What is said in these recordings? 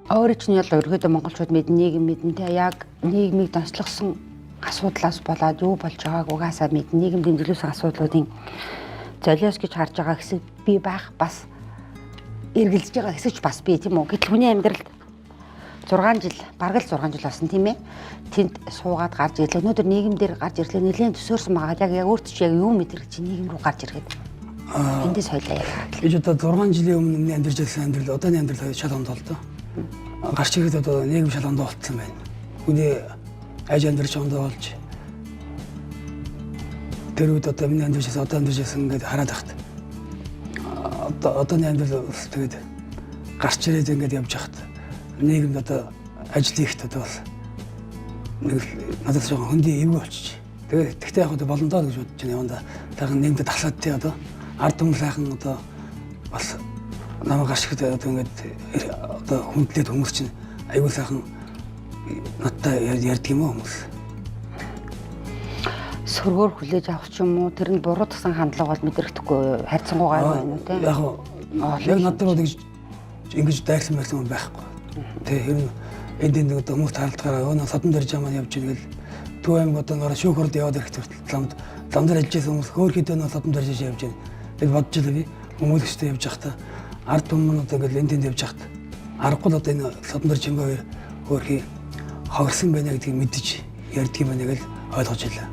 Өөрөө чинь бол ерөөдөө монголчууд мэднэ, нийгэм мэднэ те яг нийгмийг донцлогсон асуудлаас болоод юу болж байгааг угаасаа мэднэ. Нийгэм дэмжлүүлсэн асуудлуудын золиос гэж харж байгаа хэсэг би байх бас эргэлзэж байгаа хэсэгч бас би тийм үү. Гэтэл хүний амьдралд 6 жил, бараг л 6 жил болсон тийм ээ. Тэнд суугаад гарч ирлээ. Өнөөдөр нийгэмдэр гарч ирлээ. Нэлээд төсөөрсөн байгаа. Яг өөрт чи яг юу мэдрэг чи нийгэм рүү гарч ирэхэд. Эндээс хойлоо яриа. Би ч одоо 6 жилийн өмнө амьдарч байсан амьдрал одооны амьдрал шал ондоо л доо. Гарч ирэхэд одоо нийгэм шал ондоо болтсон байна. Хүний аж амьдрал ондоо болж тэр үед одоо миний амьдарч байсан одоо амьдарч байсан ингээд хараад ахт. Одооны амьдрал тэгээд гарч ирээд ингээд явж хахт. Нийгэмд одоо ажил хийхэд одоо бол нэг надад жоохон хөндөй эвгүй болчих. Тэгээд тэгтээ яг одоо болно доо гэж бодож байна яванда. Тахан нийгэмд таслаад тий одоо ард түмэн сайхан одоо бас намайг гарч ирэхэд одоо ингээд одоо хүндлээд хүмүүс чинь аюул сайхан надтай ярьдаг юм уу хүмүүс. Сөргөөр хүлээж авах ч юм уу тэр нь буруу тасан хандлага бол мэдрэхдэггүй хайрцангуйгаа байна уу тий. Яг надад бол ингэж дайрсан байсан юм байхгүй. Тэ ер нь энд нэг одоо хүмүүс харалтаараа өөний садан дэрж ямаа явж иргээл Төв аймаг одоо нэр шүүхөрд яваад ирэх хүртэл ламдар ажиллаж хүмүүс хөөхөд өөний садан дэрж явж байна. Тэг бодож л би хүмүүстээ явж байхдаа ард түмэн одоо ингээл энд явж байхад аргагүй одоо энэ садан дэрж юм хоёр хөөхий хогорсон байна гэдгийг мэдэж ярьдаг юм байна гэж ойлгож байлаа.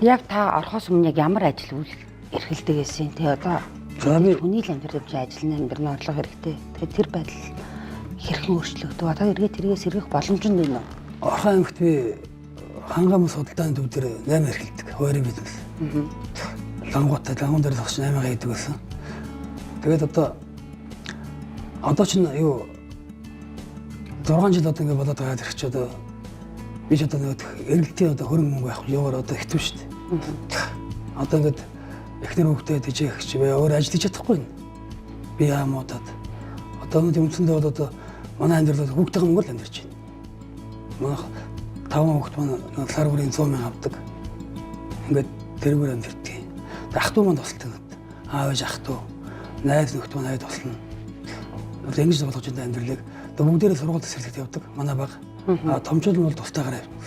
Яг та орохоос өмнө яг ямар ажил үйл эрхэлдэг байсан тий одоо хүний л амьдрал явж ажиллана амьдрын орлого хэрэгтэй. Тэгэхээр тэр байдал хэрхэн өөрчлөгдөв? Одоо эргээд тэргээс сэргэх боломж нь байна уу? Орхон аймагт би хангамж судалдааны төв дээр 8 эрхэлдэг. Хоёрын бизнес. Лангуутай лангуун дээр зогсож 8 хийдэг байсан. Тэгээд одоо ч юу 6 жил одоо ингэ болоод байгаа хэрэг чи одоо би ч одоо нэг эргэлтийн одоо хөрөнгө мөнгө авах ёогоор одоо хэвтв шүү дээ. Одоо ингээд эхнэр хүүхдээ тэжээх чи би өөр ажиллаж чадахгүй. Би яамуудад одоо нэг үндсэндээ бол одоо манай амьдрал хүүхдийн мөнгөөр амьдарч байна. Манай 5 хүүхд манай сар бүрийн 100 мянга авдаг. Ингээд тэргээр амьдэрдэг. Ах トゥ манд тусалдаг надад. Аав ээж ах トゥ найз нөхд маань хайд туслана. Одоо ингэж болгож байгаа амьдралыг бүгдээрээ сургууль төсөөлөлт явдаг. Манай баг. Томчууд нь бол тустаагаар явдаг.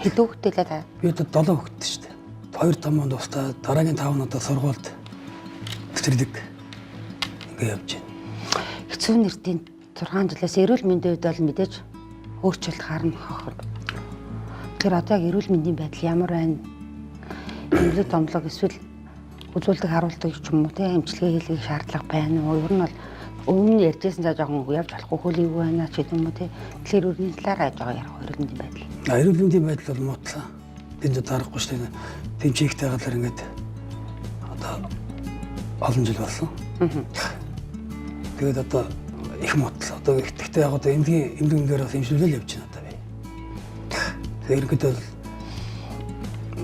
Хэд хүүхдтэй л та? Би одоо 7 хүүхдтэй шүү дээ. 2 том нь тустаа, дараагийн 5 нь одоо сургуульд төсөөлөг ингэ явж байна. Хэцүү нэртийн 6 жилээс эрүүл мэндийн үед бол мэдээж өөрчлөлт харна хохор. Тэр одоо яг эрүүл мэндийн байдал ямар байна? Эмнэлэг томлог эсвэл үзүүлдэг харуулдаг ч юм уу те эмчилгээ хийлгэх шаардлага байна уу? Ер нь бол өмнө ярьжсэн за жоохон явж болохгүй хөлийг байна ч гэдэг юм уу те. Тэгэхээр өрний талаар яаж байгаа ярих эрүүл мэндийн байдал. Эрүүл мэндийн байдал бол муутлаа. Энд дарахгүй шүү дээ. Тэмцээгтэй хаалаар ингээд одоо олон жил болсон. Тэгээд одоо их муутлаа. Одоо ихтэй яг одоо эмнэлгээр бас имшүүлэл явж байна одоо би. Тэгээд ерөнхийдөө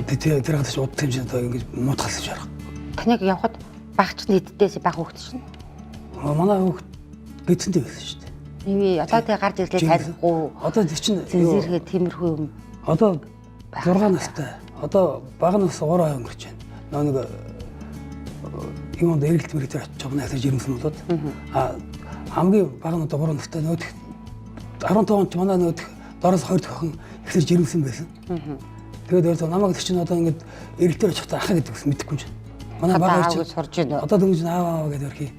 тэр хадаж удаа хэмжээ одоо ингэж муутгалж ярах. Таныг явхад багч нийтдээс баг хүүхэд шин. Манай хүүхэд гэдсэнтэй байсан шүү дээ. Нэвээ одоо тэг гарч ирлээ тарихгүй. Одоо тэр чинь зэрэг тиймэрхүү юм. Одоо 6 настай. Одоо бага нас 3 ой өнгөрч байна. Нэг юунд эргэлт мэрэгтэр очиж байгаа нэ жирэмсэн болоод хамгийн бага нь одоо 3 настай нөт 15 он ч манай нөт дороос 2 охин ихэр жирэмсэн байсан. Тэгээд өөр намайг чинь одоо ингээд эргэлтээр очихдаа ахаа гэдэг бас мэдэхгүй юм чинь. Манай бага чинь сурж байна. Одоо дөнгөж аав гэдэг өрхий.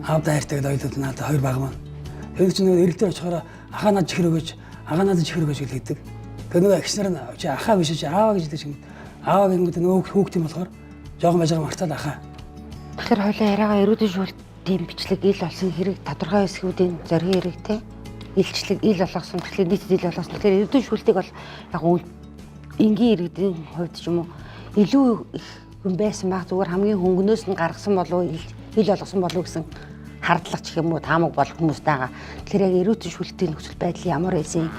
Аав дайртай гэдэг ойлоод надад 2 бага маань. Тэгээд чинь эргэлтээр очихоор ахаа над чихэр өгөөч, агаа над чихэр өгөөч гэж хэлдэг. Тэгээд нөгөө агш нар нь чи ахаа биш чи ааваа гэж хэлдэг чинь ааваа гэдэг нөгөө хүүхдийн болохоор жоохон бажгаа мартаад ахаа. Тэгэхээр хойлоо яриагаа эрүүдийн шүүлтийн бичлэг ил болсон хэрэг тодорхой хэсгүүдийн зоргийн хэрэг те илчлэг ил болгосон тэгэхээр нийтэд ил болгосон тэгэхээр эрүүдийн шүүлтийг бол яг энгийн иргэдийн хувьд ч юм уу илүү их хүн байсан баг зүгээр хамгийн хөнгөнөөс нь гаргасан болов ил болгосон болов гэсэн хардлага ч юм уу таамаг болох хүмүүстэй байгаа. Тэгэхээр яг эрүүдийн шүүлтийн нөхцөл байдал ямар байсан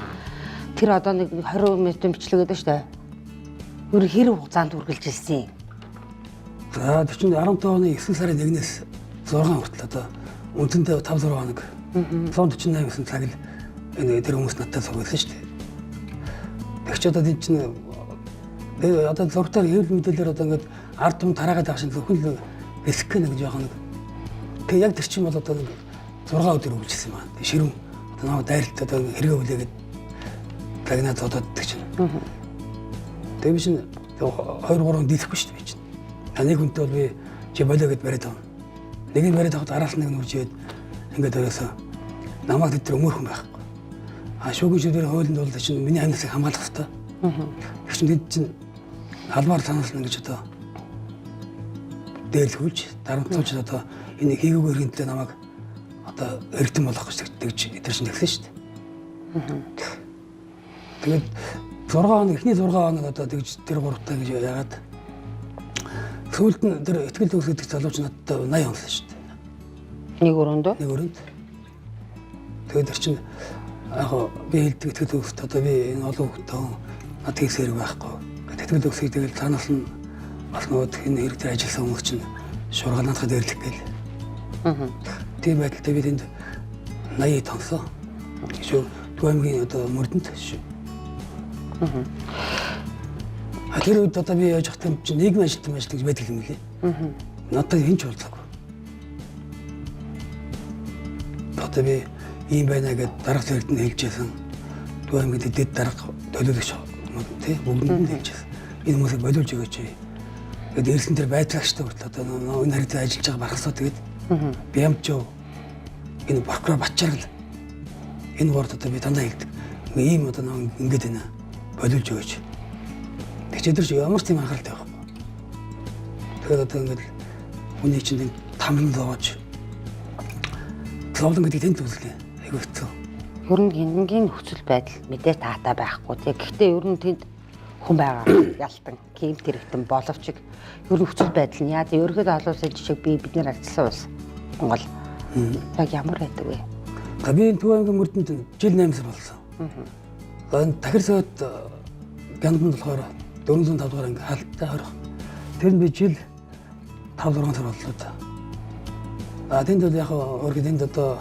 тэр одоо нэг 20 минутын бичлэг гэдэг шүү дээ. Өөр хэрэг хугацаанд үргэлж ирсэн. За тэр чинь 15 оны 9 сарын 1-ээс 6 хүртэл одоо үндсэндээ 5-6 хоног 148 цаг л энэ тэр хүмүүс надтай суусан шүү дээ. Тэгч одоо тийм чинь одоо зургатаар хэвлэл мэдээлэлээр одоо ингээд ард түмэн тараагаад байгаа шин зөвхөн л бэлсэх нэг жоохон нэг. Тэгээ яг тэр чинь бол одоо нэг 6 өдөр үргэлжилсэн юм байна. Ширүүн намайг дайралт одоо хэрэгээ хүлээгээд лагнаад зододдаг чинь. Тэгээ би чинь 2-3 дийлэхгүй шүү дээ би чинь. Нэг хүнтэй бол би чи болоо гэд бариад байгаа. Нэг нь бариад авахд араас нэг нь үржээд ингээд өрөөсөө намайг тэр өмөрхөн байхгүй. Шүүгийн шүдээр хуулинд бол чинь миний амьсыг хамгаалах хэрэгтэй. Тэр чинь тэнд чинь албаар санаална гэж одоо дээрлхүүлж дарамтлуулж одоо энэ хийгээгүй хэрэгэнтэй намайг одоо эрдэн болгох гэж тэгж тэр чинь тэгсэн шүү дээ. Тэгээд 6 хоног эхний 6 хоног одоо тэгж тэр гуравтаа гэж яагаад сүүлд нь тэр ихтгэл төгс гэдэг залууч надад 80 онсон шүү дээ. Нэг өрөөндөө? Нэг өрөөнд. Тэгээд тэр чинь яг би хэлдэг ихтгэл төгсд одоо би энэ олон хүүхдтэй над хийх зэрэг байхгүй. Ихтгэл төгсгийг тэгэл цаанаас нь бас нөгөө энэ хэрэг дээр ажилласан хүмүүс чинь шуурга надад ирлэх гээл. Тийм байдалтай би тэнд 80 тонсон. Шүү Түвэмгийн одоо мөрдөнд шүү. Тэр үед одоо би яаж явах юм чинь нийгмийн ажилтан гэж байдаг юм лээ. Надад хэн ч уулзаагүй. Одоо би ийм байна гэдээ дарга зэрэгт нь хэлжсэн. Түвэмгийн дэд дарга төлөөлөгч тий бүгдэнд нь хэлжсэн. Энэ хүмүүсийг болиулж өгөөч. Тэгээд ирсэн тэр байцаагчтай хүртэл одоо энэ харилцаа ажиллаж байгаа бархсаа тэгээд би ямчөө энэ прокурор Батчаарл энэ горд одоо би дандаа хэлдэг. Ийм одоо ингэж байна. Болиулж өгөөч. Тэгчээ тэр ямар ч юм анхааралтай байхгүй. Тэгээд одоо ингэж хүний чинь тамлан зовоож зовлон гэдэг тэнд үзлээ. Айгу хэцүү. Ер нь гингийн нөхцөл байдал мэдээ таатай байхгүй. Гэхдээ ер нь тэнд хүн байгаа ялтан кемп тэрэгтэн боловч ер нь нөхцөл байдал нь яа тийм ерөөдөө олон улсын жишээ бид нэр ажилласан улс Монгол яг ямар байдаг вэ? Би энэ Түвэмгийн мөрдөнд жил 8 сар болсон. Энэ Тахир сойд гянданд болохоор 405 дугаар анги хаалттай хорих. Тэр нь би жил 5-6 сар боллоо да. Тэнд бол яг өөрөөр энд одоо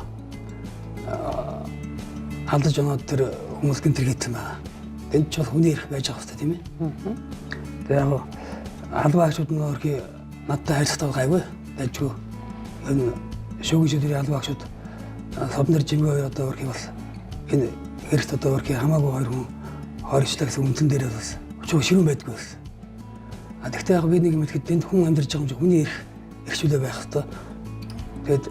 алдаж оноод тэр хүмүүс гин тэр хийсэн байна. Энд ч бас хүний эрх байж байгаа хэрэгтэй тийм ээ. Тэгээ яг албаагчид нь өөрхий надтай харилцах гайгүй дайггүй. Энэ шүүгийн шүдэрийн албаагчид соднор жимгээ хоёр одоо өөрхий бас энэ хэрэгт одоо өөрхий хамаагүй хоёр хүн хоригчлаа гэсэн үндсэн дээрээ бас өчөө ширүүн байдгүй бас. Тэгтээ яг би нэг юм ихэд энд хүн амьдарч байгаа юм чи хүний эрх эрхчлээ байх хэрэгтэй. Тэгээд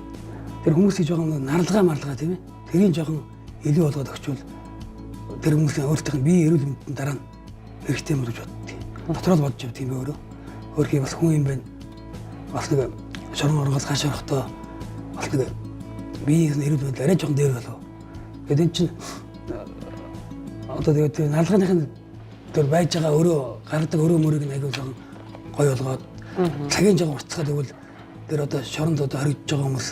тэр хүмүүсийг жоохон наралгаа тийм ээ. Тэрийг жоохон илүү болгоод өгчвөл тэр хүмүүсийн өөртөө бие эрүүл мэндийн дараа нь хэрэгтэй юм гэж боддгийг. Дотроо л бодож явд юм өөрөө. Өөрхий бас хүн юм байна. Бас нэг шорон оргоос хаш орохдоо бас нэг биеийн эрүүл мэндийн арай жоохон дээр болов. Тэгээд эн чинь одоо тэгээд наралгааных нь тэр байж байгаа өөрөө гардаг өөрөө мөрийг нь аягүй жоохон гой болгоод цагийн жоохон уртцаад өгвөл тэр одоо шоронд одоо хоригдж байгаа хүмүүс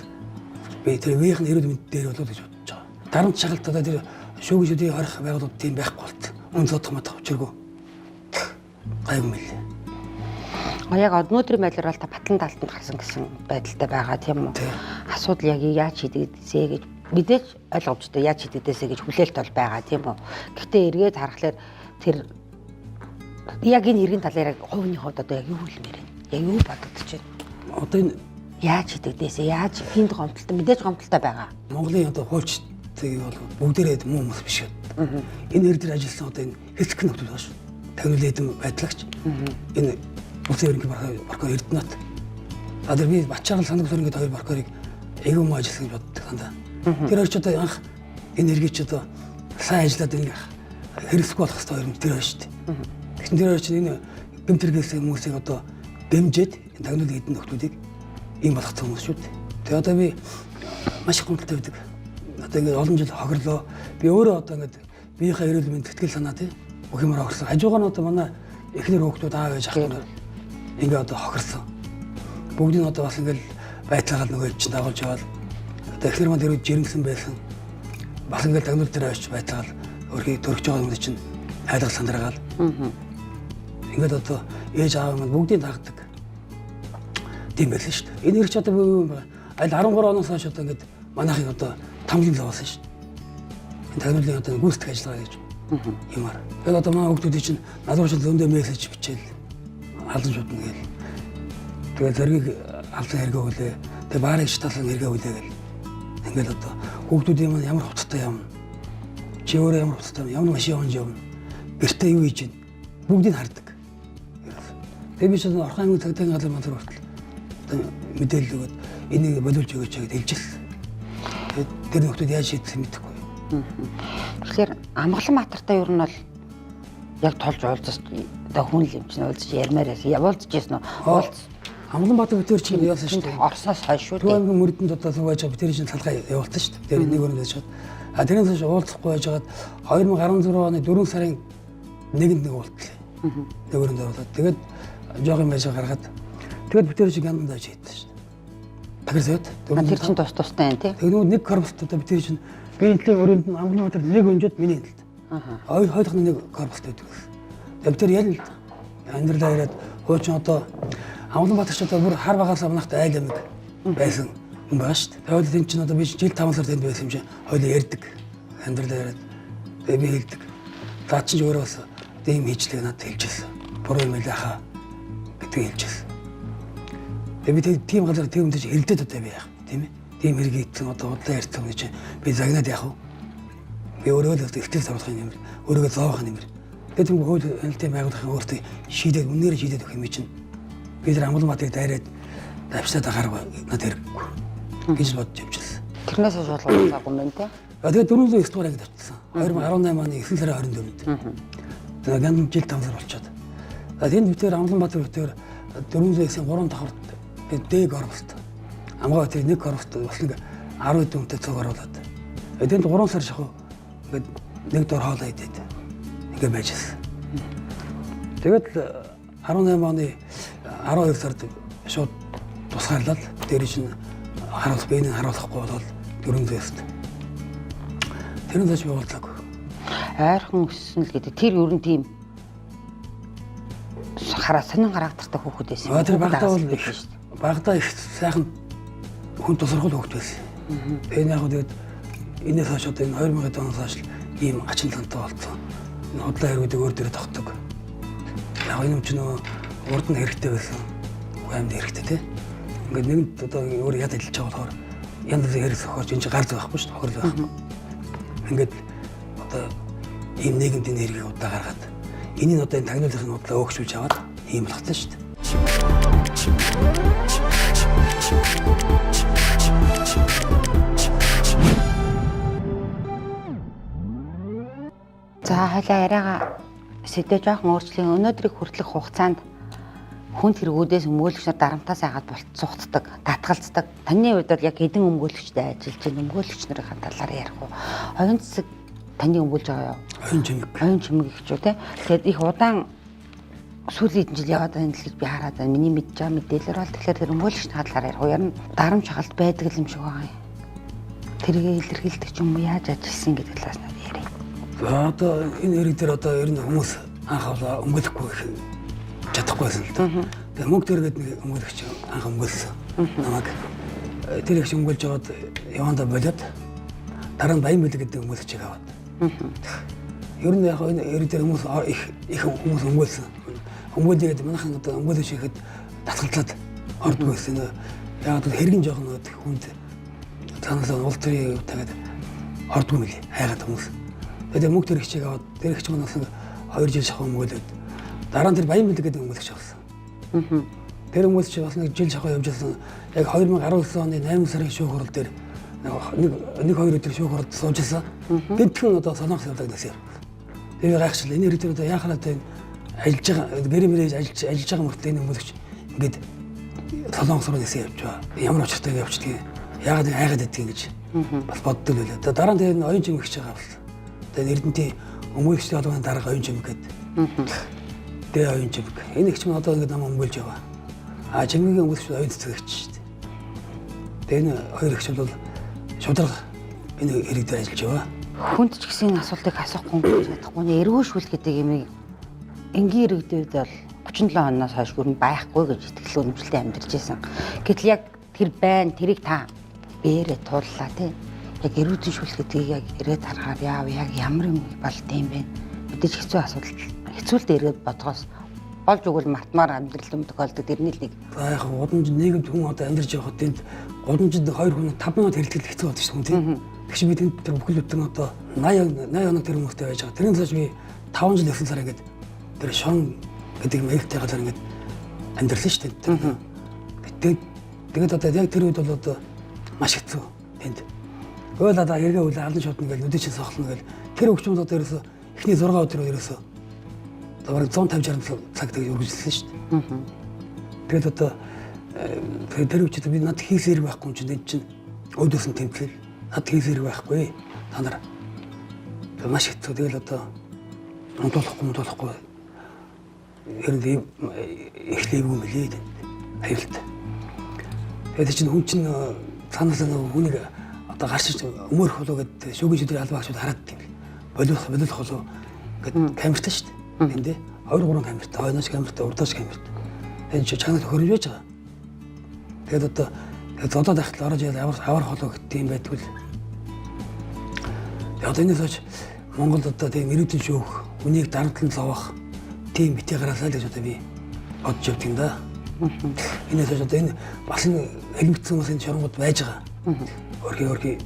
би тэр биеийн эрүүл мэнд дээр болов гэж бодож байгаа. Дарамт шагалт одоо тэр шүүгийн шүдийн хорих байгууллагууд тийм байхгүй болт. Үн цодох мат авчиргүй. Гайгүй мэлээ. Яг өнөөдрийн байдлаар бол та батлан таалтанд гарсан гэсэн байдалтай байгаа тийм үү? Асуудал яг яаж шийдэгдээсэ гэж мэдээж ойлгомжтой яаж шийдэгдээсэ гэж хүлээлт бол байгаа тийм үү? Гэхдээ эргээд харахаар тэр яг энэ хэргийн талаар яг хувийн хувьд одоо яг юу хэлмээр байна? Яг юу бодогдож байна? Одоо энэ яаж шийдэгдээсэ яаж хинд гомдолтой мэдээж гомдолтой байгаа. Монголын одоо хуульч бол бүгдээрээ муу хүмүүс биш үү. Энэ хэр дээр ажилласан одоо энэ хэсэг нөхцөл байна шүү. Тагнуулын эдэм байцаагч. Энэ улсын ерөнхий прокурор Эрдэнэт. Одоо би Батчаарл санаг сөрөн гэдэг хоёр прокурорыг айгүй муу ажилласан гэж боддог дандаа. Тэр хоёр ч одоо анх энэ хэргийг ч одоо сайн ажиллаад ингэ хэрэгсгүй болох хэрэгтэй хоёр тэр хоёр шүү дээ. Тэгэхээр тэр хоёр ч энэ гэмт хэрэгсэн хүмүүсийг одоо дэмжиж энэ тагнуулын эдэм нөхцөлийг ийм болгоцсон хүмүүс шүү дээ. Тэгээ одоо би маш их гомдолтой байдаг. Одоо ингээд олон жил хохирлоо. Би өөрөө одоо ингээд биеийнхээ эрүүл мэнд сэтгэл санаа тий бүх юмраа хохирсон. Хажуугаар нь одоо манай эхнэр хүүхдүүд аав ээж ах нар ингээд одоо хохирсон. Бүгдийг одоо бас ингээд байцаагаад нөгөө чинь дагуулж яваад одоо эхнэр манд эрүүл жирэмсэн байсан. Бас ингээд тагнуул дээр очиж байцаагаад өөрхий төрөж байгаа юм чинь айлгал сандраагаал. Ингээд одоо ээж аав маань бүгдийг тагдаг. Тийм байлаа шүү дээ. Энэ хэрэг ч одоо юу юм бэ? Аль 13 оноос хойш одоо ингээд манайхыг одоо тамлын зовоосон шүү дээ. Энэ тагнуулын одоо гүйцэтгэх ажиллагаа гэж юмар. Тэгээд одоо манай хүүхдүүдийн чинь надад ч зөндөө мессеж бичээл алан шуудна гээл. Тэгээд зэргийг алсан хэрэгээ хүлээ. Тэгээд баарыг шаталсан хэрэгээ хүлээ гээл. Ингээд одоо Хүүхдүүдийн маань ямар хувцастай явна. Чи өөрөө ямар хувцастай ямар машин явна. Гэртээ юу хийж байна. Бүгдийг хардаг. Тэгээ би ч орхон аймгийн цагдаагийн газар маань хүртэл мэдээлэл өгөөд энийг боловч өгөөч гэж хэлжсэн. Тэгээд тэр нөхдүүд яаж шийдсэн мэдэхгүй. Тэгэхээр Амгаланбаатартай юу нь бол яг толж уулзаж одоо хүн л юм чинь уулзаж ярмаар явуулж ирсэн үү? Амгаланбаатар битэр чинь яасан шүү дээ. Орсноос хойш шүү дээ. Түүний мөрдөнд одоо сууж байгаа битэр чинь салгаа явуулсан шүү дээ. Тэр нэг өрөөнд байж чад. А тэрнээс хойш уулзахгүй байжгаад 2016 оны 4 сарын 1-нд нэг уулзлаа. Нэг өрөөнд оруулаад тэгээд жоох юм байж гаргаад тэгээд битэр чинь гандаа шийдсэн шүү дээ. Тагсаад тэр чинь тустай юм тий. Тэгээд нэг корпуст одоо битэр чинь биентлээ өрөөнд нь Амгаланбаатар нэг өнжөд миний хэлд. Хойлох нэг корпуст байдаг. Тэгээд битэр ял амьдралаа ирээд хуучин одоо Амгаланбаатар ч одоо бүр хар багаас амнахт айл амиг байсан юм байна шүү дээ. Тэгээд энэ чинь одоо би жил 5 сар тэнд байсан юм чинь хойлоо ярьдаг. Амьдралаа ирээд тэгээд би хэлдэг. Заа чи өөрөө бас ийм хийчлэг надад хэлчихсэн. Буруу юм байлаа хаа гэдэг хэлчихсэн. Тэгээд би тийм газар тийм үнтэй хэлдэд одоо би яах тийм ээ. Тийм хэрэг ийдсэн одоо удлаа ярьсан гэж би загнаад яах вэ? Би өөрөө л ихтэй сурах юм. Өөрийгөө зоох юм. Тэгээд тийм хууль хэлтэй байгуулахын өөртөө шийдээд үнээр шийдээд өгөх юм чинь. Би тэр Амгаланбаатарыг дайраад давчтаад гарах надад хэрэггүй гэж бодож явчихсан. Тэрнээс шалгуулсан юм байна те. Тэгээд 409 дугаар ангид авчихсан. 2018 оны 9 сарын 24-нд. Тэгээд ганд жил 5 сар болчиход. Тэгээд энэ битээр Амгаланбаатар битээр 409-ийн 3 давхарт Д корпуст. Амгаланбаатар нэг корпуст бас нэг 10 дүнтэй цог оруулаад. Тэгээд 3 сар шахуу ингээд нэг дор хоолоо идээд ингэ байжсэн. Тэгээд 18 оны 12 сард шууд тусгаарлаад дээр чинь биенийг харуулахгүй болоод 400-ст. Тэрнээс би уулзаагүй. Айрхан өссөн л гэдэг. Тэр ер нь тийм сонин характертай хүүхэд байсан. Тэр багтаа бол биш шүү дээ. Багтаа их сайхан хүн тусархал хүүхэд байсан. Энэ яг тэгээд энэс хойш одоо энэ 2000 оноос хойш ийм ачин цантай болсон. Энэ худлаа хэрэгүүдийг өөр дээрээ тогтдог. Яг энэ юм чинь урд нь хэрэгтэй байсан. Гомд хэрэгтэй тий. Ингээд нэгэнт одоо өөр яд ажиллаж байгаа болохоор янз бүрийн хэрэг сохорч энэ чинь гар зөх байхгүй шүү дээ. Хохирол байхгүй. Ингээд одоо ийм нийгэмдийн хэргийг удаа гаргаад энийг одоо энэ тагнуулын удлаа өөгшүүлж аваад ийм болгоцсон шүү дээ. За хайлаа яриагаа сэдвээ жоохон өөрчлөлийн өнөөдрийг хүртэлх хугацаанд хүн тэргүүдээс өмгөөлөгчнөр дарамтаас яагаад болцсуухтдаг, татгалздаг. Таны хувьд бол яг хэдэн өмгөөлөгчтэй ажиллаж байна? Өмгөөлөгчнөрийн талаар ярих уу? Оюун цэцэг таны өмгөөлж байгаа юу? Оюун чимэг гэж үү те. Тэгэхээр их удаан сүүлийн жил яваад байна л гэж би хараад байна. Миний мэдж байгаа мэдээлэлээр бол тэгэхээр тэр өмгөөлөгчний талаар ярих уу? Ер нь дарамт шахалт байдаг юм шиг байгаа юм. Тэрийг илэрхийлдэг ч юм уу яаж ажилласан гэдэг талаас нь ярив. За одоо энэ хэрэг дээр одоо ер нь хүмүүс анхаалаа өмгөөлөхгүй чадахгүйсэн л да. Тэгээ мөнгө төргээд нэг өмгөөлөгч анх өмгөөлсөн. Намайг тэр их өмгөөлж яваад яванда болоод дараа нь баян бэлэг гэдэг өмгөөлөгчийг аваад. Ер нь яг энэ хэрэг дээр хүмүүс их хүмүүс өмгөөлсөн. Өмгөөлгээд манайхан одоо өмгөөлөгч ихэд татгалзаад ордгоо гэсэн. Яг л хэрэг нь жоохон хүнд цаанаасаа уул төрийн тагаад ордгоо мэлий хайгаад хүмүүс. Тэгээд мөнгө төрөгчийг аваад тэрэгч манаас 2 жил шахуу өмгөөлөд дараа нь тэр баян бэлэг гэдэг өмгөөлөгч авсан. Тэр өмгөөлөгч бас нэг жил шахуу явж байсан. Яг 2019 оны 8 сарын шүүх хурал дээр нэг хоёр өдөр шүүх хуралд суужсэн. Гэнтхэн одоо солонгос явдаг гэсэн. Тэр гайхшил энэ хэрэг дээр яахаар одоо ажиллаж байгаа гэрэмэрэж ажиллаж байгаа мөртөө энэ өмгөөлөгч ингээд солонгос руу нэсээ явж байгаа. Ямар очиртай явчихдаг. Яагаад айгаад байдгийг гэж бас боддог л байлаа. Дараа нь тэр оюун чимэг хийж байгаа болсон. Тэгээд Эрдэнэтийн өмгөөлөгчдийн холбооны дарга оюун чимэг гэдэг. Тэгээ оюун чимэг. Энэ их ч одоо ингээд нам өмгөөлж байгаа. А чимэгийн өмгөөлөгч оюун цэцэгч шүү дээ. Тэгээ энэ хоёр ихч бол шударга энэ хэрэг дээр ажиллаж байгаа. Хүнд ч гэсэн асуултыг асуухгүй чадахгүй нэ эргүүшүүл гэдэг юмыг энгийн иргэдэд бол 37 оноос хойш гүрэн байхгүй гэж итгэл үнэмшилтэй амьдарч байсан. Гэтэл яг тэр байн тэрийг та бээрээ тууллаа тий. Яг эрүүцэн шүүл гэдгийг яг ирээд харахаар яг ямар юм болд юм бэ? Мэдээж хэцүү асуудал. Хэцүүлд ирээд бодгоос болж өгвөл мартмаар амьдрал юм тохиолдод тэрний л нэг. За яг гудамж нийгэмд хүн одоо амьдарч явахад тэнд гудамжид 2 хүн 5 минут хэрэлтгэл хэцүү болдог шүү дээ. Тэгш би тэр бүхэл бүтэн одоо 80 хоног тэр хүмүүстэй байж байгаа. Тэрнээс хойш би 5 жил 9 сар ингээд тэр шон гэдэг маягтай газар ингээд амьдрсан шүү дээ. Тэгээд одоо яг тэр үед бол одоо маш хэцүү тэнд. Өөл одоо хэрэгээ үл алан шууд ингээд нүдэн чинь сохлно гэл тэр хөгчмөд одоо ерөөсө эхний 6 өдөр ерөөсө одоо бараг 150-60 цаг тэгж үргэлжилсэн шүү дээ. Тэгээд одоо тэр хөгчд би над хийх зэрэг байхгүй юм чинь энэ чинь өөдөөс нь тэмцэл над хийх зэрэг байхгүй та нар маш хэцүү. Тэгэл одоо мунтуулахгүй ер нь эхлэегүй мөлий аюултай. Тэгээд чинь хүн чинь цаанаас нэг хүнийг одоо гарч өмөрөх болоо гэдэг шүүгийн шийдвэр албаагчид хараад тийм болиулах болоо гэдэг камертай шүү дээ. Энд 2-3 камертай, хойноос камертай, урдаас камертай. Энэ чинь чанар хөрөж байж байгаа. Тэгээд одоо зодоод ахтал орож ял авар холоо гэдэг юм байдгүй л. Одоо энэс хойш Монгол одоо тийм ирээдүйн шүүх, үнийг дарамтлан зовох тийм битээ гараасаа л гэж одоо би бодож явд юм да. Энэс хойш одоо энэ бас энэ хэлмэгдсэн хүмүүс энэ шоронгод байж байгаа. Өрхий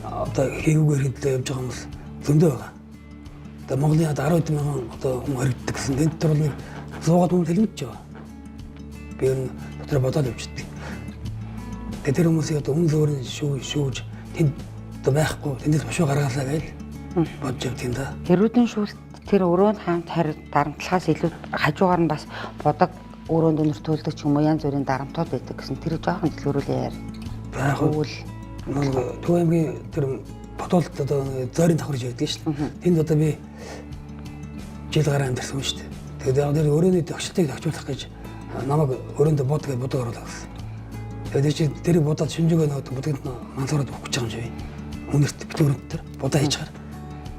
одоо хийгүүгээр хэдлээ явж байгаа хүмүүс зөндөө байгаа. Одоо Монголын 10 мянган одоо хүн хоригддаг гэсэн энэ төр бол 100-аад хүн хэлмэгдэж байгаа. Би энэ дотор бодоод явчихдаг. Тэгээд тэр хүмүүсийг одоо өмнө зөөрийн шүүж тэнд одоо байхгүй тэндээс бошоо гаргаасаа гэж бодож явд юм да. Тэрүүдэн шүүлт тэр өрөөнд хамт дарамтлахаас илүү хажуугаар нь бас бодог өрөөнд өнөртүүлдэг ч юм уу янз бүрийн дарамтууд байдаг гэсэн тэр жоохон дэлгэрүүлээ яар. Тэгвэл Төв аймгийн тэр Подолд одоо зөөрийн давхар гэж яддаг шүү дээ. Тэнд одоо би жил гараа амьдсан шүү дээ. Тэгээд яг тэр өрөөний тогтчлтыг тогтоолох гэж намайг өрөөндө бод гэж бодог оруулаа гэсэн. Тэгээд чи тэрийг бодоод шинжээгөө нөт бодогт мансараад өгөх гэж байгаа юм шиг. Үнэрт битүүрэнт тэр бодоо хийж чаар.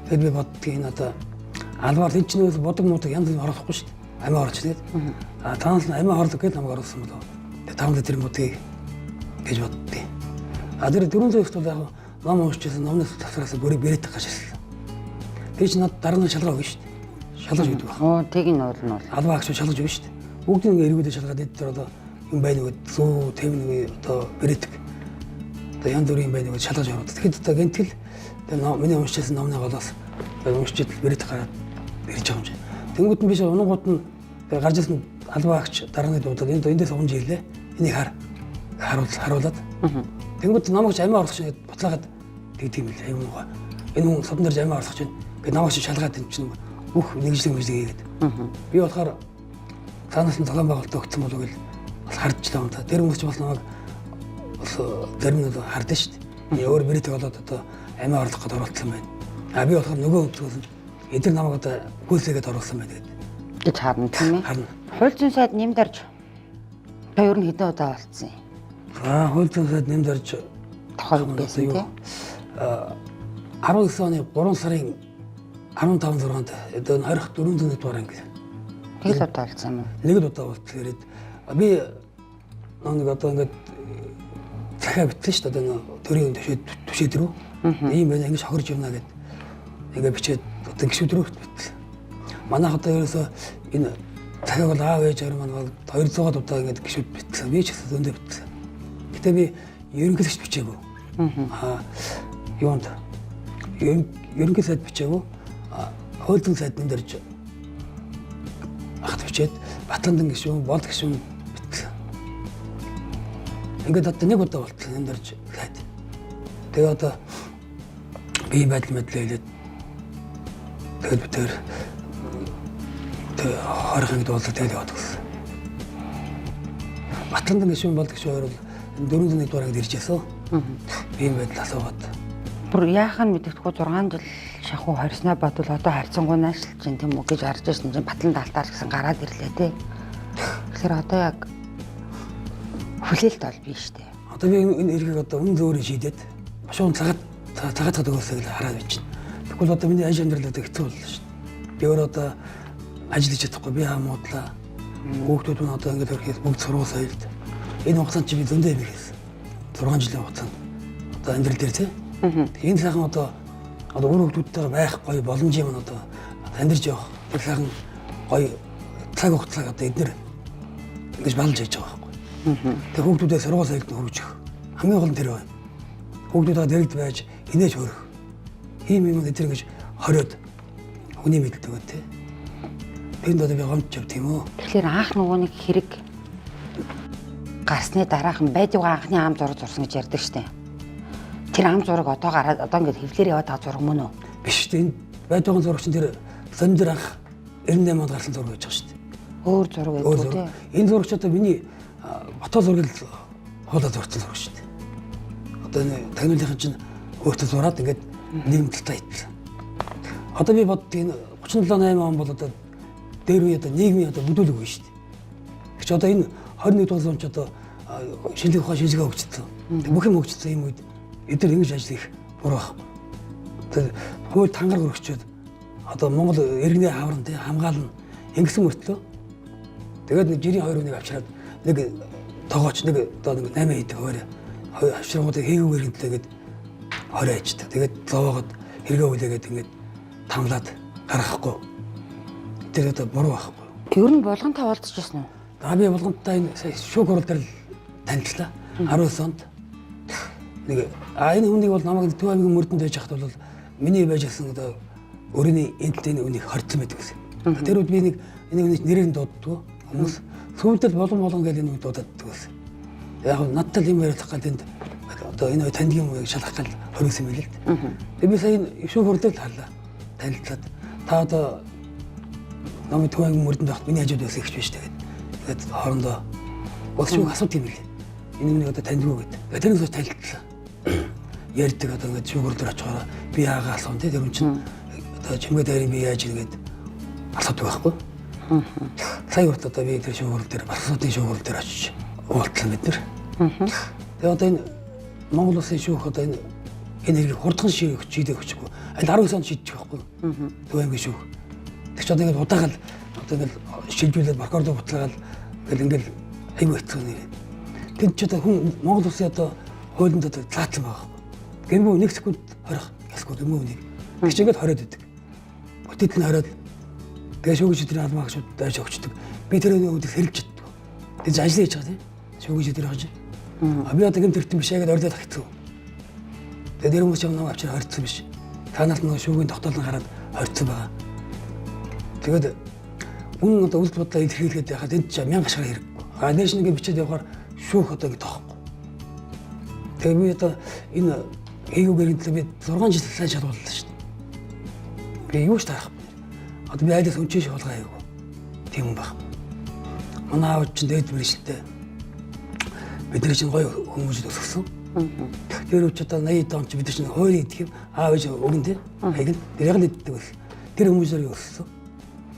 Тэгээд би боддгийн одоо албаар энэ чинь бодог модог янз бүр оруулахгүй шүү дээ. Амиа оруулж тэгээд таанаас нь амиа оруулах гэж намайг оруулсан болоо. Тэгээд таамд тэр бодгийг гэж боддیں۔ Тэр 400 их бол яг ном уншижсэн номноос тасраас бүрийг бэрэтэх гэж хэлсэн. Тэр чинь над дараа нь шалгаа өгнө шүү дээ. Шалгаж өгдөг байна. Тийг нь бол албаагч шалгаж өгнө шүү дээ. Бүгдийг ингээ эргүүлээ шалгаад эдгээр одоо юм байна уу зүү тэмнэг одоо бэрэтэх одоо янз бүрийн байна уу шалгаж аваад. Тэгэхэд одоо гэнтгэл миний уншижсэн номны голоос уншиж бэрэтэх гараад ирж байгаа юм чинь. Тэнгүүд нь биш унагууд нь гарч ирсэн албаагч дарааны дуудаад эндээс унж ирлээ. Энийг харуулад. Тэнгүүд намайг амиа оруулах чинь батлагаад тэгдэм билээ юм уу. Энэ хүн содон дэрж амиа оруулах чинь гээд намайг шалгаад энэ чинь нэгжлэг хийгээд. Би болохоор цаанаас нь цагаан байгуулалт өгсөн болов гэл бас хардчлаа юм та. Тэр хүмүүс ч бас намайг бас зарим нь хардсан шүү дээ. Өөр бэрэтэг болоод одоо амиа оруулах гээд оролцсон байна. Би болохоор нөгөө хүмүүс эдгээр намайг одоо гүйцээгээд оруулсан байна гэдэг. гэж харна тийм ээ. Харна. Хууль зүйн сайд нэмдэрж та ер нь хэдэн удаа болцсон юм? Хууль зүйн сайд нэмдэрж тохиол байсан тийм. 19 оны 3 сарын 15-6-нд одоо 24 дугаар анги. Тэгэл удаа болцсон юм уу? Нэг л удаа болцсон ирээд би нэг одоо ингээд захаа битлээ шүү дээ одоо төрийн төшөөд рүү. Ийм байна ингэж хохирж явна гэд ингээд бичээд одоо гişүүд рүү битлээ. Манайх одоо ерөөсөө энэ захааг бол аав ээж аваар маань 200 удаа ингээд гişүүд битлээ. Би ч гэсэн зөндөө битлээ. Гэтэ би ерөнхийдөө бичээгүй. Юунд ерөнхий сайд бичээгүй. Хууль зүйн сайд нэмдэрж ахт бичээд Батландан гишүүн, Бол гишүүн битлээ. Ингээд одоо нэг удаа болтлоо нэмдэрж сайд. Тэгээ одоо би байдал мэдлээ хэлээд тэгээд би тэр хорхыг дуулаад тэгээд яваад гисэн. Батландан гишүүн, Бол гишүүн хоёр бол 401 дугаарыг иржээсэн. Би байдал асуугаад Бүр яахан мэддэхгүй 6 жил шахуу хорсноо бодвол одоо харьцангуй наашилж чинь тийм үү гэж харж байсан чинь Батлан даалтаар гэсэн гараад ирлээ те. Тэгэхээр одоо яг хүлээлт бол биш те. Одоо би энэ эргийг одоо үн зөөрийн шийдээд шуун цагаат өгөөсэй гэж хараад байж байна. Тэгвэл одоо миний ажил амьдрал одоо хэцүү боллоо шүү дээ. Би өөр одоо ажиллаж чадахгүй би хамуудлаа. Хүүхдүүд нь одоо ингээд өрхөөс бүгд сургууль соёлд. Энэ хугацаанд чи би зөндөө юм хийсэн. 6 жилийн хугацаанд одоо амьдрал дээр те. Энэ сайхан одоо өөр хүүхдүүдтэй байх гоё боломж юм одоо амьдарч явах. Тэр сайхан гоё цаг хугацааг одоо эднэр ингэж балж хийж байгаа байхгүй. Тэр хүүхдүүдээ сургууль соёлд хүргэж өгөх. Хамгийн гол нь тэр байна. Хүүхдүүдээ дэрэлд байж инээж хөрөх. Ийм юм эдгээр ингэж хориод хүний мэддэг үү те. Тэнд одоо би гомдж явд тийм үү. Тэгэхээр анх нөгөө нэг хэрэг гарсны дараахан байдаг анхны ам зураг зурсан гэж ярьдаг штэ. Тэр ам зураг одоо гараад одоо ингээд хэвлэр яваад байгаа зураг мөн үү? Биш тийм байдаг зураг чинь тэр сонин дээр анх 98 онд гарсан зураг байж байгаа штэ. Өөр зураг байдаг тийм. Энэ зурагч одоо миний фото зургийг хоолой зурцсан зураг штэ. Одоо энэ тагнуулынхан чинь өөртөө зураад ингээд нийгэм талтай итлээ. Одоо би боддог энэ 37-8 он бол одоо дээр үе одоо нийгмийн одоо бүдүүлэг үе шүү дээ. Тэгч одоо энэ 21 дугаар зуунд ч одоо шинжлэх ухаан шинжилгээ хөгжсөн. Бүх юм хөгжсөн юм үед эдгээр ингэж ажил их буруу байхгүй. Тэр хууль тангар өргөчөөд одоо Монгол иргэний хаврын тий хамгаална ингэсэн мөртлөө тэгээд нэг жирийн 2 хүнийг авчираад нэг тогооч нэг одоо нэг 8 хийдэг хоорой авчиргуудыг хийгээгүй иргэнтлээ гээд хорой ачдаг. Тэгээд зовоогод хэрэгээ хүлээгээд ингээд тамлаад гаргахгүй. Тэр одоо буруу байхгүй. Ер нь болгонтой уулзчихсан уу? Би болгонтой энэ шүүх хурал дээр танилцлаа. 19 онд. Нэг энэ хүнийг бол намайг Төв аймгийн мөрдөнд байж хахад бол миний байж гисэн одоо өөрийн энтлийн үнийг хорцсон байдаг гэсэн. Тэр үед би нэг энэ үнийг нэрээр дууддаг хүмүүс сүйдэл болгон гэж энэ үг дууддаг гэсэн. Яг нь надтай юм яриулах гал энд одоо энэ таньдаг юм шалгах гал хоригсон юм л л. Тэгээ би сая шүүх хурал дээр харлаа. Танилцаад та одоо намайг Төв аймгийн мөрдөнд байхад миний хажууд байсан ихч биш тэгээд хоорондоо бас шүүх асуудаг юм лээ. Энэ үнийг одоо таньдаг уу гэдэг. Тэрнээс хойш танилцлаа. Ярьдаг одоо ингээд шүүх хурал дээр очихоор би яагаа асуун тий тэр юм чинь одоо чимгээ дээрээ би яаж игээд асуудаг байхгүй. Сая урт одоо би тэр шүүх хурал дээр бас асуудын шүүх хурал дээр очиж уулзсан бид нар. Тэгээ одоо энэ Монгол улсын шүүх одоо энэ хэрэг хурдхан шийдэх өгчгүй. Аль 19 онд шийдчих байхгүй. Төв аймгийн шүүх. Тэгч одоо ингээд удаагаал одоо ингээд шилжүүлээд прокурор бутлаагаал ингээд айгүй хэцүү нэр. Тэнд ч одоо хүн Монгол улсын одоо хуулинд одоо заатлан байгаа. Гэмүү 1 секунд хорих ясгүй гэмүү нэг. Тэгч ингээд хориод идэг. Бүтээл нь хориод тэгээ шүүгч өдрийн алмаа гүшүүд дайж өгчдөг. Би тэр үнийг сэрэлж чаддаг. Тэгж ажил хийж байгаа тийм. Шүүгч өдөр хаж. Би одоо гэм төртөн биш яагаад ордоод хэцүү. Тэгээ нэр хүмүүс юм авчир хорцсон биш. Танаас нөгөө шүүгийн тогтоолн гараад хорцсон байгаа. Тэгээд үнэн одоо үлд бодлоо илэрхийлгээд яхад энд ч 1000 ашиг хэрэггүй. Нээш нэгэ бичээд явахаар шүүх одоо ингэ тоохгүй. Тэгээ би одоо энэ хийгүүгээр би 6 жил сайн шалгууллаа шүү дээ. Би юу ч таахгүй. Одоо би айлаас өнчөөш болгоо аяагүй. Тийм юм баг. Манай аав чинь дээд мэрэгчлээ. Бидний чинь гоё хүмүүс өсгсөн. Тэр үуч одоо 80 он ч бид чинь хойрын идэх юм аав ээж өгөн тийм. Яг л тэр яг л иддэг бас. Тэр хүмүүсээр өссөн.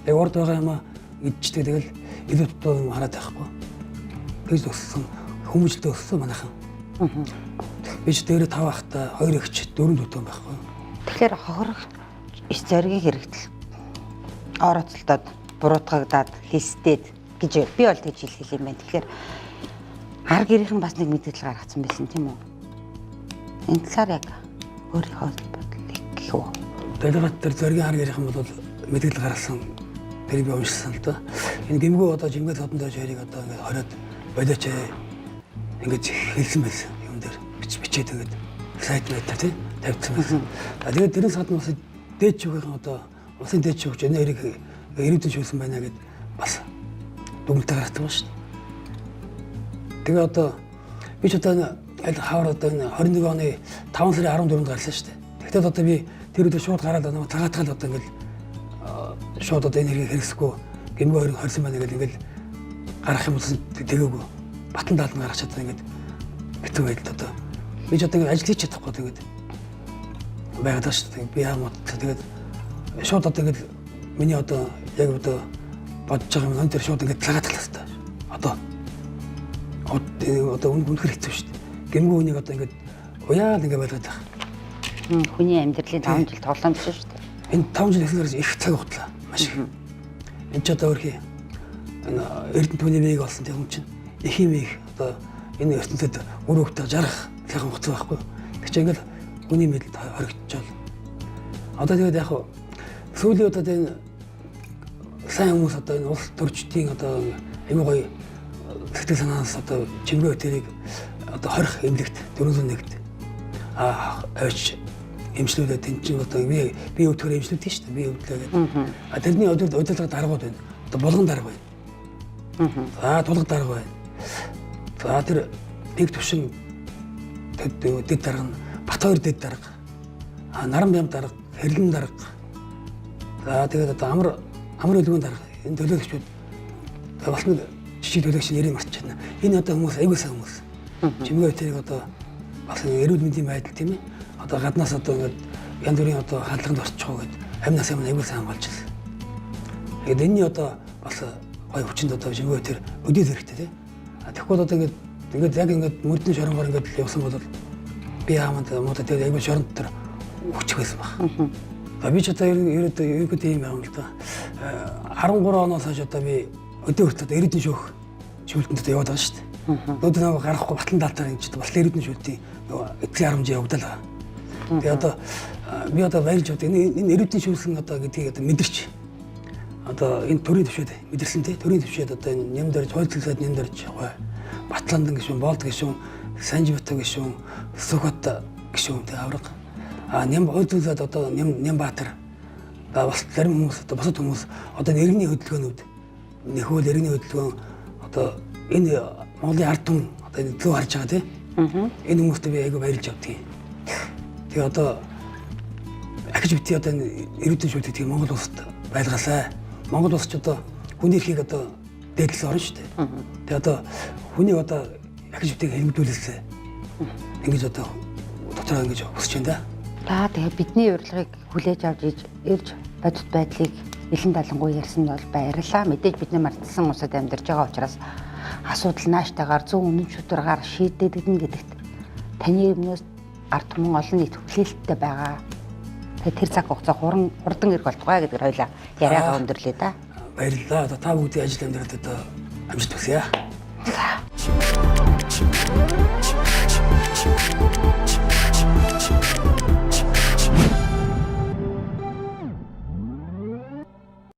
Яг урд байгаа юм а идчихдэг тэгэл илүү дутуу юм хараад байхгүй. Тэгж өссөн хүмүүжлээ өссөн манайхан. Би ч дээрээ 5 ахта 2 эгч 4 дутуу байхгүй. Тэгэхээр хохирох иш зоригийн хэрэгтэл орооцолдоод буруутгагдаад хистээд гэж би бол тэгж хэлэх юм байна. Тэгэхээр ар гэрийнхэн бас нэг мэдээлэл гаргацсан байсан тийм үү? Энэ талаар яг өөрийнхөө бодлыг гэх үү? Дэлгат тэр зоригийн ар гэрийнхэн бол мэдээлэл гаргасан. Тэр би уншсан л да. Энэ гэмгүү одоо жимгээ содондоо хоёрыг одоо ингээд хориод болооч ингэж хэлсэн байсан юм дээр бичээд тэгээд сайт байта тий тавьсан байсан. Тэгээд тэрэн сад нь бас дээд шүүхийн одоо улсын дээд шүүгч энэ хоёрыг ирээдүйн шүүсэн байна гэд бас дүгнэлт гаргасан ба шүү дээ. Тэгээ одоо би ч одоо аль хавар одоо 21 оны 5 сарын 14-нд гарсан шүү дээ. Тэгтээ одоо би тэр өдөр шууд гараад намайг цагаатгаал одоо ингээд шууд одоо энэ хэрэг хэрэгсэхгүй гэмгүй хоёрыг хорьсон байна гэдэг ингээд гарах юм болсон тэгээгүй батан даалт нь гаргах чадсан ингээд битүү байдал одоо би ч одоо ингээд ажил хийж чадахгүй тэгээд байгаад шүү дээ. Би яамаа тэгээд шууд одоо ингээд миний одоо яг одоо бодож байгаа юм энэ төр шууд ингээд цагаатгал хэвээр одоо үнэхээр хэцүү шүү дээ. Гэмгүй үнийг одоо ингээд уяал ингээд байлгаад байгаа. Хүний амьдралын 5 жил тоглоом биш шүү дээ. Энэ 5 жил ихнээс их цаг хутлаа маш их. Энд ч одоо өөрхий энэ Эрдэнэ түүний вэг болсон тийм хүн чинь их юм их одоо энэ ертөнцид үр хөвгтэй жарах сайхан хуцаа байхгүй. Тэг чи ингээд хүний мэдэлд хоригдчихвол одоо тэгээд яг сүүлийн удаад энэ сайн хүмүүс одоо энэ улс төрчдийн одоо аюу гоё сэтгэл санаанаас одоо чимгээ өтөрийг одоо хорих эмнэлэгт 401-д Ойч эмчлүүлээд тэнцэн одоо би өвдгөр эмчлүүлдэг шүү дээ. Би өвдлээ гэдэг. Тэрний удирдлага даргууд байна. Одоо булган дарга байна. За тулга дарга байна. За тэр нэг төвшин дэд дарга нь Батбаяр дэд дарга. Наран бям дарга, Хэрлэн дарга. За тэгээд одоо амар өлгөн дарга. Энэ төлөөлөгчүүд болсон жижиг төлөөлөгч нэрийг марчихна. Энэ одоо хүмүүс аягүй сайн хүмүүс. Чимгээ тэрийг одоо бас эрүүл мэндийн байдал тийм ээ. Одоо гаднаас одоо ингээд янз бүрийн одоо хандлаганд орчих уу гэд амнаас юм аягүй сайн хамгаалж байна. Тэгээд энэний одоо бас гой хүчинд одоо чимгээ тэр өдөл хэрэгтэй тийм. Тэгэхгүй одоо ингээд яг ингээд мөрдөн шоронгоор ингээд явсан бол би хаамд муудаа тэр аягүй шоронд тэр хүч байсан баг. Би ч одоо ерөөдөө ийм юм л да. 13 оноос хойш одоо би өдөө хүртэл эрдэнэ шүүх шүүлтэнд яваад байгаа шүү дээ. Өдөө нэг гарахгүй батлан даалтаар ингэж бас эрдэнэ шүүлтийн эцгийн харамжаа явагдал байгаа. Тэгээ одоо би одоо баярлж байгаа энэ эрдэнэ шүүлсэн одоо гэдгийг одоо мэдэрч одоо энэ төрийн төвшөд мэдэрсэн тий төрийн төвшөд одоо энэ нэм дөрж хойцлоод нэм дөрж яваа. Батланд гişүүн, Болд гişүүн, Санжибат гişүүн, Сүхбат гişүүн тий авраг. Нэм хойцлоод одоо нэм Баатар бас зарим хүмүүс одоо босод хүмүүс одоо иргэний хөдөлгөөнүүд нэхүүл иргэний хөдөлгөөн одоо энэ Монголын ард түмэн одоо энэ зөв харж байгаа тийм. Энэ хүмүүстээ би айгүй баярлж авдгийг. Тэгээ одоо ахиж бити одоо эрүүдэн шүлтийг тийм Монгол улсад байлгаасай. Монгол улс ч одоо хүний эрхийг одоо дээдлсэн орн шүү дээ. Тэгээ одоо хүний одоо ахиж битийг хэлмдүүлээсэй. Ингэж одоо дотроо ингэж хүсэж байна да. Тэгээ бидний урилгыг хүлээж авч ирж бодит байдлыг нэлен далангуй ярьсан нь бол баярлалаа. Мэдээж бидний мартсан улсад амьдарч байгаа учраас асуудал нааштайгаар 100 үнэн шударгаар шийдэгдэнэ гэдэгт таны өмнөөс ард түмэн олон нийт хүлээлттэй байгаа. Тэгэхээр тэр цаг хугацаа хурдан ирэх болтугай гэдгээр хоёлаа яриагаа өндөрлөө да. Баярлалаа. Та бүгдийн ажил амьдралд одоо амжилт хүсье. За.